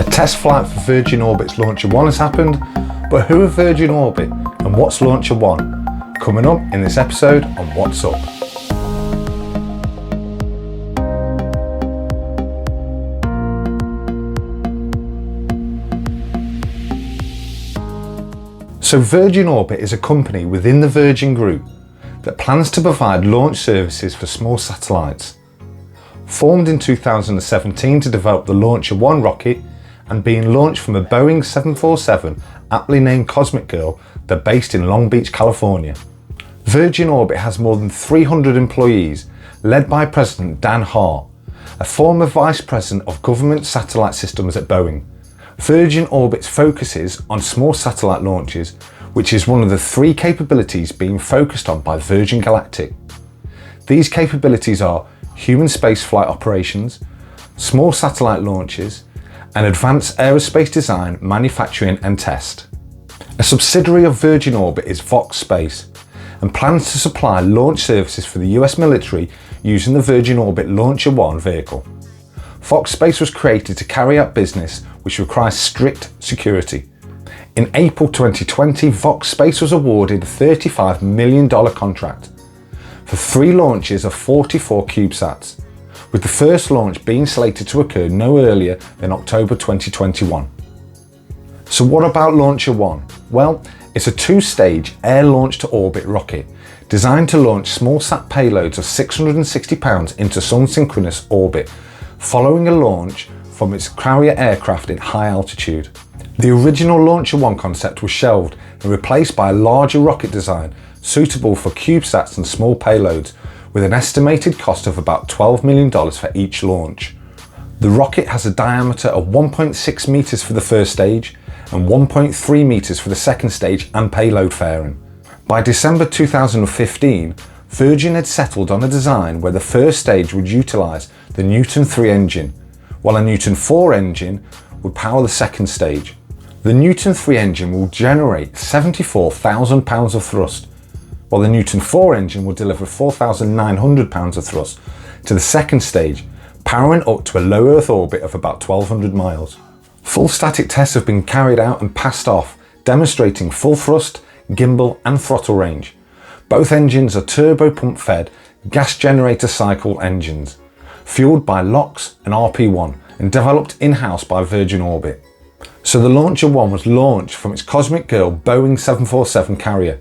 A test flight for Virgin Orbit's Launcherone has happened, but who are Virgin Orbit and what's Launcherone? Coming up in this episode on What's Up. So Virgin Orbit is a company within the Virgin Group that plans to provide launch services for small satellites. Formed in 2017 to develop the Launcherone rocket and being launched from a Boeing 747 aptly named Cosmic Girl, they're based in Long Beach, California. Virgin Orbit has more than 300 employees, led by President Dan Hart, a former Vice President of Government Satellite Systems at Boeing. Virgin Orbit focuses on small satellite launches, which is one of the three capabilities being focused on by Virgin Galactic. These capabilities are human spaceflight operations, small satellite launches, and advanced aerospace design, manufacturing and test. A subsidiary of Virgin Orbit is Vox Space and plans to supply launch services for the US military using the Virgin Orbit Launcherone vehicle. Vox Space was created to carry out business which requires strict security. In April 2020, Vox Space was awarded a $35 million contract for 3 launches of 44 CubeSats, with the first launch being slated to occur no earlier than October 2021. So what about Launcherone? Well, it's a 2-stage air launch to orbit rocket designed to launch small sat payloads of 660 pounds into sun-synchronous orbit following a launch from its carrier aircraft at high altitude. The original Launcherone concept was shelved and replaced by a larger rocket design suitable for CubeSats and small payloads, with an estimated cost of about $12 million for each launch. The rocket has a diameter of 1.6 meters for the first stage and 1.3 meters for the second stage and payload fairing. By December 2015, Virgin had settled on a design where the first stage would utilize the Newton 3 engine, while a Newton 4 engine would power the second stage. The Newton 3 engine will generate 74,000 pounds of thrust, while the Newton 4 engine will deliver 4,900 pounds of thrust to the second stage, powering up to a low Earth orbit of about 1,200 miles. Full static tests have been carried out and passed off, demonstrating full thrust, gimbal and throttle range. Both engines are turbo pump fed gas generator cycle engines, fueled by LOX and RP1 and developed in-house by Virgin Orbit. So the Launcherone was launched from its Cosmic Girl Boeing 747 carrier,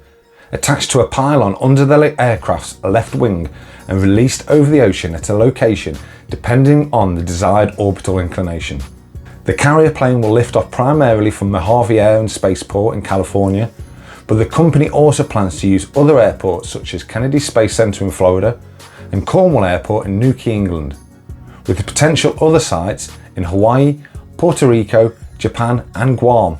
attached to a pylon under the aircraft's left wing and released over the ocean at a location depending on the desired orbital inclination. The carrier plane will lift off primarily from Mojave Air and Spaceport in California, but the company also plans to use other airports such as Kennedy Space Center in Florida and Cornwall Airport in Newquay, England, with the potential other sites in Hawaii, Puerto Rico, Japan and Guam.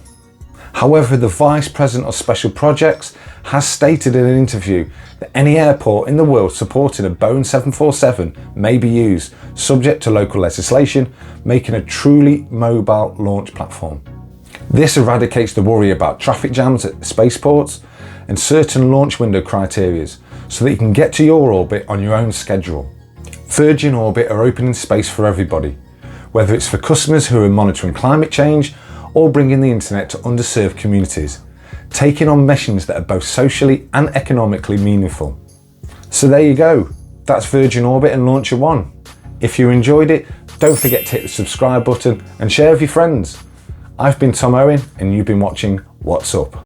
However, the Vice President of Special Projects has stated in an interview that any airport in the world supporting a Boeing 747 may be used, subject to local legislation, making a truly mobile launch platform. This eradicates the worry about traffic jams at spaceports and certain launch window criteria, so that you can get to your orbit on your own schedule. Virgin Orbit are opening space for everybody, whether it's for customers who are monitoring climate change or bringing the internet to underserved communities, taking on missions that are both socially and economically meaningful. So there you go, that's Virgin Orbit and Launcherone. If you enjoyed it, don't forget to hit the subscribe button and share with your friends. I've been Tom Owen and you've been watching What's Up.